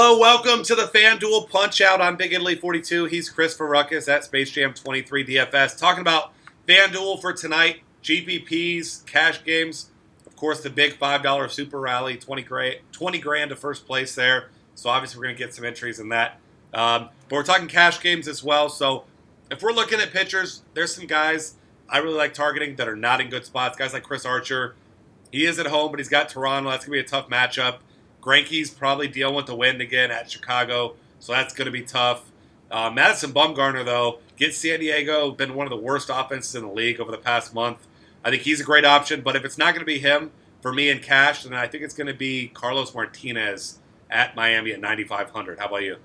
Hello, welcome to the FanDuel Punch-Out. I'm Big Italy 42. He's Chris Farruckus at Space Jam 23 DFS. Talking about FanDuel for tonight, GPPs, cash games. Of course, the big $5 Super Rally, 20 grand to first place there. So obviously we're going to get some entries in that. But we're talking cash games as well. So if we're looking at pitchers, there's some guys I really like targeting that are not in good spots. Guys like Chris Archer. He is at home, but he's got Toronto. That's going to be a tough matchup. Greinke's probably dealing with the wind again at Chicago, so that's going to be tough. Madison Bumgarner, though, gets San Diego, been one of the worst offenses in the league over the past month. I think he's a great option, but if it's not going to be him for me in cash, then I think it's going to be Carlos Martinez at Miami at 9,500. How about you?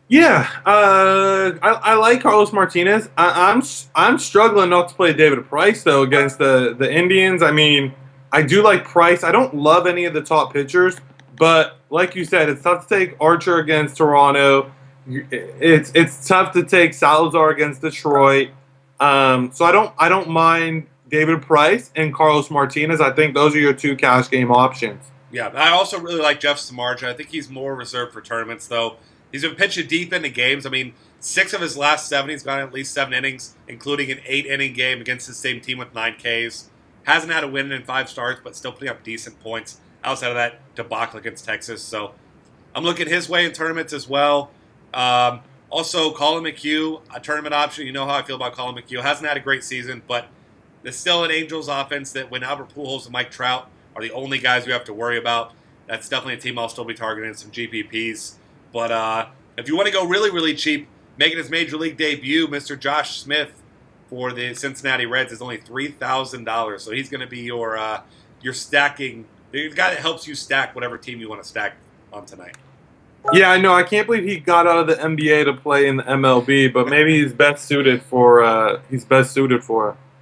Yeah, I like Carlos Martinez. I'm struggling not to play David Price though against the Indians. I mean, I do like Price. I don't love any of the top pitchers, but like you said, it's tough to take Archer against Toronto. It's tough to take Salazar against Detroit. So I don't mind David Price and Carlos Martinez. I think those are your two cash game options. Yeah, I also really like Jeff Samardzija. I think he's more reserved for tournaments, though. He's been pitching deep into games. I mean, 6 of his last 7, he's gone at least 7 innings, including an 8-inning game against the same team with 9 Ks. Hasn't had a win in 5 starts, but still putting up decent points outside of that debacle against Texas. So I'm looking his way in tournaments as well. Also, Colin McHugh, a tournament option. You know how I feel about Colin McHugh. Hasn't had a great season, but there's still an Angels offense that when Albert Pujols and Mike Trout are the only guys we have to worry about, that's definitely a team I'll still be targeting some GPPs. But if you want to go really, really cheap, making his Major League debut, Mr. Josh Smith for the Cincinnati Reds is only $3,000. So he's going to be your stacking, the guy that helps you stack whatever team you want to stack on tonight. Yeah, I know. I can't believe he got out of the NBA to play in the MLB, but maybe he's best suited for.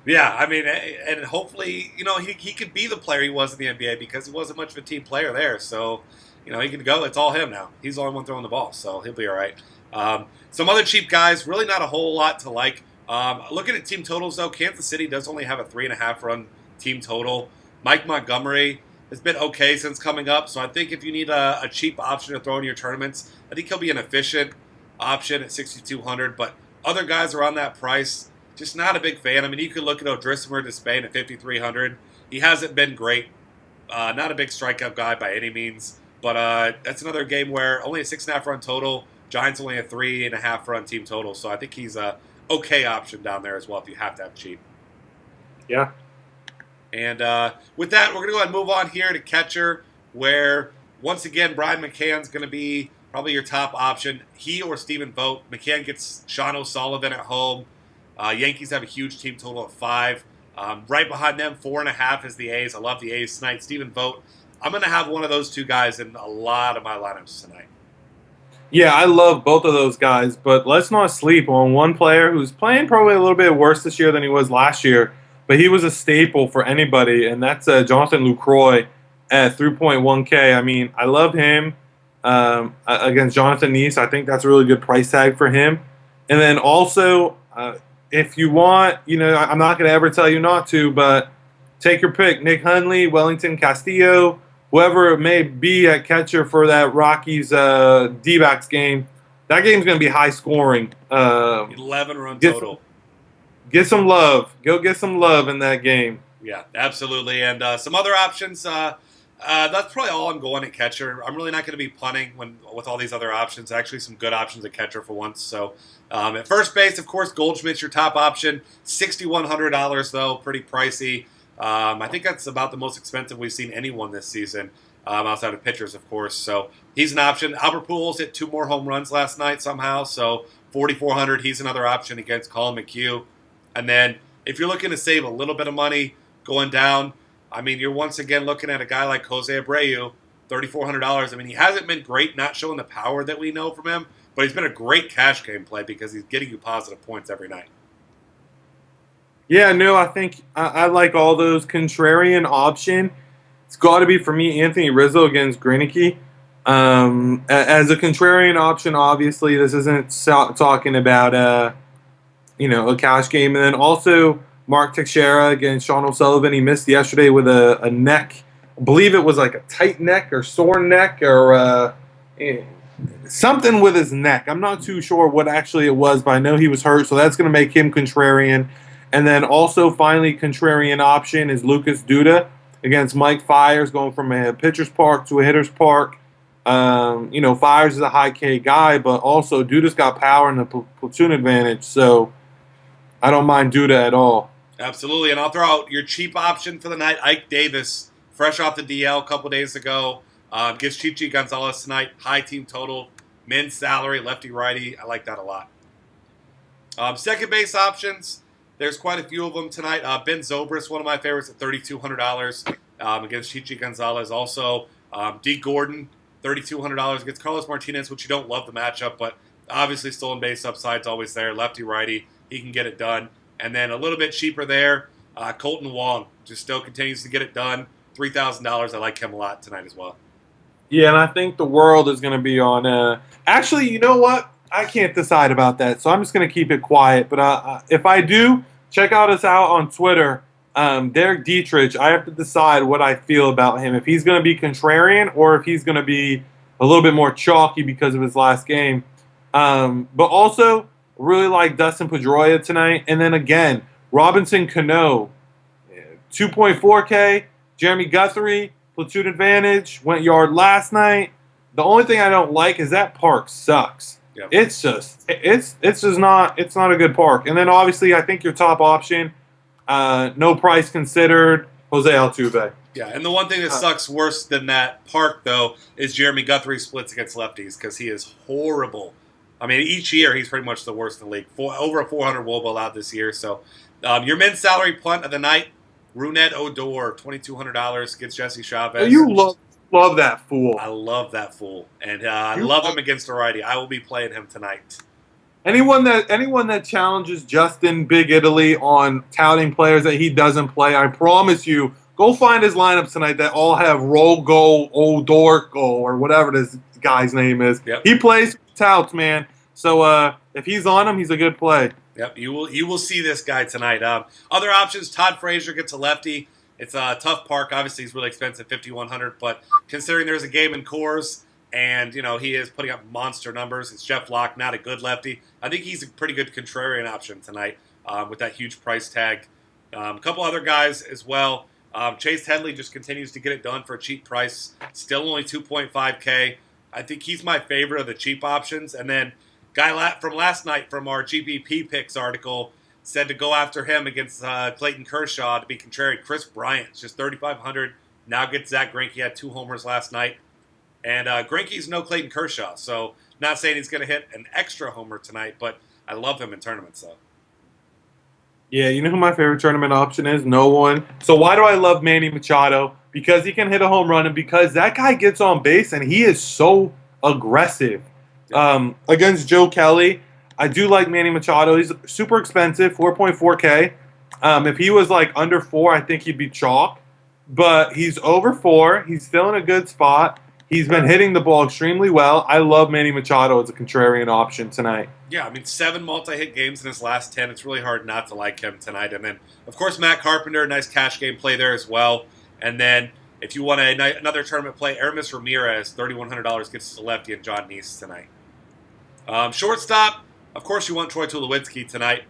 Yeah, I mean, and hopefully, he could be the player he was in the NBA because he wasn't much of a team player there. So, he can go. It's all him now. He's the only one throwing the ball, so he'll be all right. Some other cheap guys, really not a whole lot to like. Looking at team totals, though, Kansas City does only have a 3.5 run team total. Mike Montgomery has been okay since coming up, so I think if you need a cheap option to throw in your tournaments, I think he'll be an efficient option at 6,200. But other guys are on that price. Just not a big fan. I mean, you could look at Odrisamer Despain at 5,300. He hasn't been great. Not a big strikeout guy by any means, but that's another game where only a 6.5 run total. Giants only a 3.5 run team total, so I think he's a okay option down there as well if you have to have cheap. Yeah. And with that, we're going to go ahead and move on here to catcher, where, once again, Brian McCann's going to be probably your top option. He or Stephen Vogt. McCann gets Sean O'Sullivan at home. Yankees have a huge team total of 5. Right behind them, 4.5 is the A's. I love the A's tonight. Stephen Vogt. I'm going to have one of those two guys in a lot of my lineups tonight. Yeah, I love both of those guys, but let's not sleep on one player who's playing probably a little bit worse this year than he was last year, but he was a staple for anybody, and that's Jonathan Lucroy at 3.1K. I mean, I love him against Jonathan Neese. I think that's a really good price tag for him. And then also, if you want, I'm not going to ever tell you not to, but take your pick. Nick Hundley, Wellington Castillo, whoever it may be at catcher for that Rockies D-backs game. That game's going to be high scoring. 11-run total. Get some love. Go get some love in that game. Yeah, absolutely. And some other options. That's probably all I'm going at catcher. I'm really not going to be punting with all these other options. Actually, some good options at catcher for once. So at first base, of course, Goldschmidt's your top option. $6,100, though. Pretty pricey. I think that's about the most expensive we've seen anyone this season, outside of pitchers, of course. So he's an option. Albert Pujols hit 2 more home runs last night somehow, so 4,400. He's another option against Colin McHugh. And then if you're looking to save a little bit of money going down, I mean, you're once again looking at a guy like Jose Abreu, $3,400. I mean, he hasn't been great, not showing the power that we know from him, but he's been a great cash game play because he's getting you positive points every night. Yeah, no, I think I like all those. Contrarian option, it's got to be, for me, Anthony Rizzo against Greinke. As a contrarian option, obviously, this isn't talking about, a cash game. And then also Mark Teixeira against Sean O'Sullivan. He missed yesterday with a neck believe it was like a tight neck or sore neck or something with his neck. I'm not too sure what actually it was, but I know he was hurt, so that's going to make him contrarian. And then also finally contrarian option is Lucas Duda against Mike Fiers, going from a pitcher's park to a hitter's park. Fiers is a high K guy, but also Duda's got power and the platoon advantage, so I don't mind Duda at all. Absolutely, and I'll throw out your cheap option for the night, Ike Davis, fresh off the DL a couple days ago. Gets Chichi Gonzalez tonight, high team total, men's salary, lefty-righty. I like that a lot. Second base options, there's quite a few of them tonight. Ben Zobrist, one of my favorites at $3,200 against Chichi Gonzalez. Also, D. Gordon, $3,200 against Carlos Martinez, which you don't love the matchup, but obviously stolen base upside's always there. Lefty-righty, he can get it done. And then a little bit cheaper there, Colton Wong just still continues to get it done. $3,000. I like him a lot tonight as well. Yeah, and I think the world is going to be on. Actually, you know what? I can't decide about that, so I'm just going to keep it quiet. But if I do, check us out on Twitter. Derek Dietrich, I have to decide what I feel about him. If he's going to be contrarian or if he's going to be a little bit more chalky because of his last game. But also, really like Dustin Pedroia tonight. And then again, Robinson Cano, 2.4K. Jeremy Guthrie, platoon advantage, went yard last night. The only thing I don't like is that park sucks. Yep. It's just not a good park. And then obviously I think your top option, no price considered, Jose Altuve. Yeah, and the one thing that sucks worse than that park though is Jeremy Guthrie splits against lefties because he is horrible. I mean, each year he's pretty much the worst in the league. Over a 400 WOBA allowed this year. So your men's salary punt of the night, Rougned Odor, $2,200 gets Jesse Chavez. Oh, you love that fool. I love that fool, and I love him against a righty. I will be playing him tonight. Anyone that challenges Justin Big Italy on touting players that he doesn't play, I promise you, go find his lineups tonight that all have Rogo Odorko or whatever this guy's name is. Yep. He plays touts, man. So if he's on him, he's a good play. Yep, you will see this guy tonight. Other options: Todd Frazier gets a lefty. It's a tough park. Obviously, he's really expensive, $5,100. But considering there's a game in Coors, and he is putting up monster numbers, it's Jeff Locke, not a good lefty. I think he's a pretty good contrarian option tonight with that huge price tag. A couple other guys as well. Chase Headley just continues to get it done for a cheap price. Still only 2.5K. I think he's my favorite of the cheap options. And then guy from last night from our GPP picks article said to go after him against Clayton Kershaw to be contrary. Chris Bryant, just $3,500. Now gets Zach Greinke. Had 2 homers last night. And Greinke's no Clayton Kershaw, so not saying he's going to hit an extra homer tonight, but I love him in tournaments, though. Yeah, you know who my favorite tournament option is? No one. So why do I love Manny Machado? Because he can hit a home run, and because that guy gets on base, and he is so aggressive. Against Joe Kelly, I do like Manny Machado. He's super expensive, 4.4K. If he was like under 4, I think he'd be chalk. But he's over 4. He's still in a good spot. He's been hitting the ball extremely well. I love Manny Machado as a contrarian option tonight. Yeah, I mean, 7 multi-hit games in his last 10. It's really hard not to like him tonight. And then, of course, Matt Carpenter, nice cash game play there as well. And then, if you want another tournament play, Aramis Ramirez, $3,100 gets to lefty and John Neese tonight. Shortstop, of course, you want Troy Tulowitzki tonight.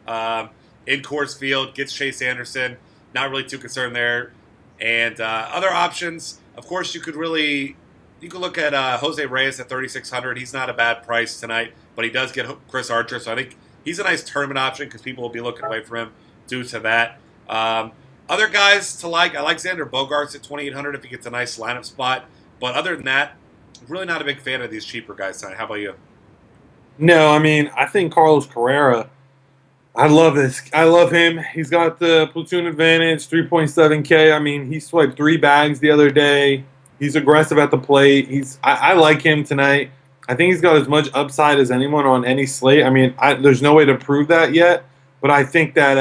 In Coors Field, gets Chase Anderson. Not really too concerned there. And other options, of course, you could look at Jose Reyes at $3,600. He's not a bad price tonight, but he does get Chris Archer, so I think he's a nice tournament option because people will be looking away from him due to that. Other guys to like, I like Xander Bogaerts at $2,800 if he gets a nice lineup spot. But other than that, really not a big fan of these cheaper guys tonight. How about you? No, I mean, I think Carlos Carrera, I love this. I love him. He's got the platoon advantage, 3.7K. I mean, he swiped 3 bags the other day. He's aggressive at the plate. I like him tonight. I think he's got as much upside as anyone on any slate. I mean, there's no way to prove that yet, but I think that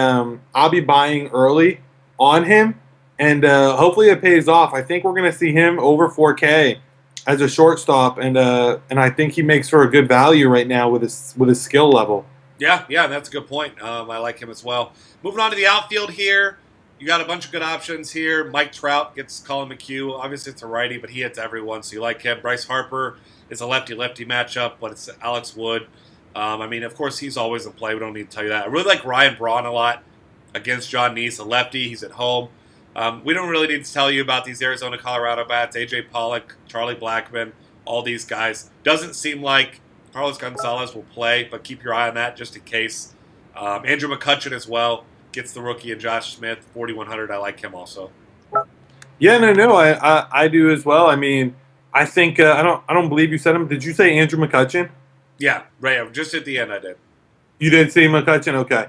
I'll be buying early on him, and hopefully it pays off. I think we're going to see him over 4K as a shortstop, and I think he makes for a good value right now with his skill level. Yeah, that's a good point. I like him as well. Moving on to the outfield here. you got a bunch of good options here. Mike Trout gets Colin McHugh. Obviously, it's a righty, but he hits everyone, so you like him. Bryce Harper is a lefty-lefty matchup, but it's Alex Wood. I mean, of course, he's always in play. We don't need to tell you that. I really like Ryan Braun a lot against John Neese, a lefty. He's at home. We don't really need to tell you about these Arizona-Colorado bats. A.J. Pollock, Charlie Blackmon, all these guys. Doesn't seem like Carlos Gonzalez will play, but keep your eye on that just in case. Andrew McCutchen as well gets the rookie, and Josh Smith, 4,100. I like him also. Yeah, no, I do as well. I mean, I think I don't believe you said him. Did you say Andrew McCutchen? Yeah, right. Just at the end, I did. You did say McCutchen, okay.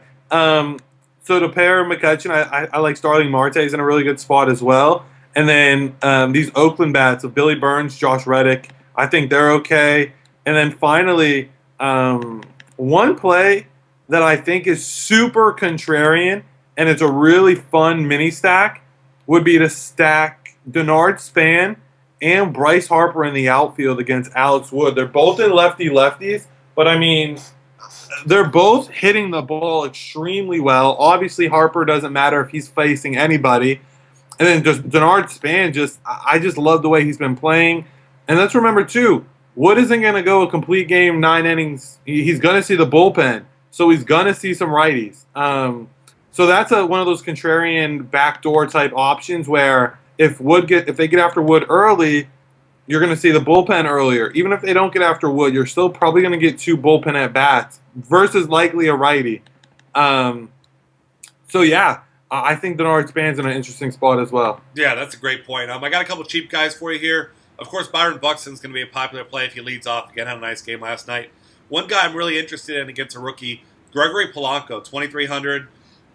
So to pair McCutchen, I like Starling Marte's in a really good spot as well. And then these Oakland bats of Billy Burns, Josh Reddick, I think they're okay. And then finally, one play that I think is super contrarian, and it's a really fun mini stack, would be to stack Denard Span and Bryce Harper in the outfield against Alex Wood. They're both in lefties, but I mean, they're both hitting the ball extremely well. Obviously, Harper doesn't matter if he's facing anybody. And then just Denard Span, I just love the way he's been playing. And let's remember, too, Wood isn't going to go a complete game, 9 innings. He's going to see the bullpen, so he's going to see some righties. So that's one of those contrarian backdoor type options where if they get after Wood early, you're going to see the bullpen earlier. Even if they don't get after Wood, you're still probably going to get 2 bullpen at bats versus likely a righty. So yeah, I think Denard Span's in an interesting spot as well. Yeah, that's a great point. I got a couple cheap guys for you here. Of course, Byron Buxton's going to be a popular play if he leads off. Again, had a nice game last night. One guy I'm really interested in against a rookie, Gregory Polanco, 2,300.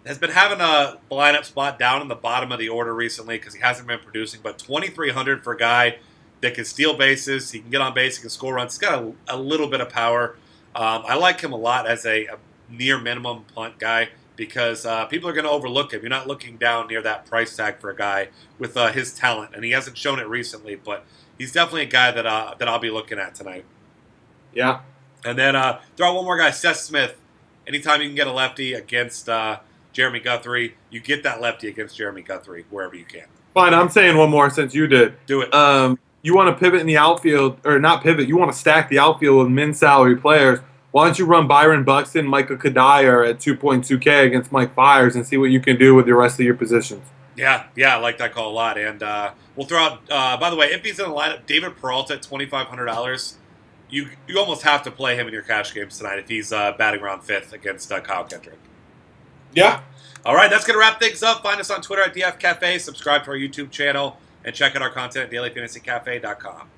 Has been having a lineup spot down in the bottom of the order recently because he hasn't been producing, but 2,300 for a guy that can steal bases, he can get on base, he can score runs. He's got a little bit of power. I like him a lot as a near minimum punt guy because people are going to overlook him. You're not looking down near that price tag for a guy with his talent, and he hasn't shown it recently, but he's definitely a guy that I'll be looking at tonight. Yeah. And then throw out one more guy, Seth Smith. Anytime you can get a lefty against Jeremy Guthrie, you get that lefty against Jeremy Guthrie wherever you can. Fine, I'm saying one more since you did. Do it. You want to pivot in the outfield, or not pivot, you want to stack the outfield with min-salary players. Why don't you run Byron Buxton, Michael Kadire at 2.2K against Mike Fiers and see what you can do with the rest of your positions? Yeah, I like that call a lot. And we'll throw out, by the way, if he's in the lineup, David Peralta at $2,500. You almost have to play him in your cash games tonight if he's batting around 5th against Kyle Kendrick. Yeah. All right, that's going to wrap things up. Find us on Twitter at DF Cafe. Subscribe to our YouTube channel. And check out our content at dailyfantasycafe.com.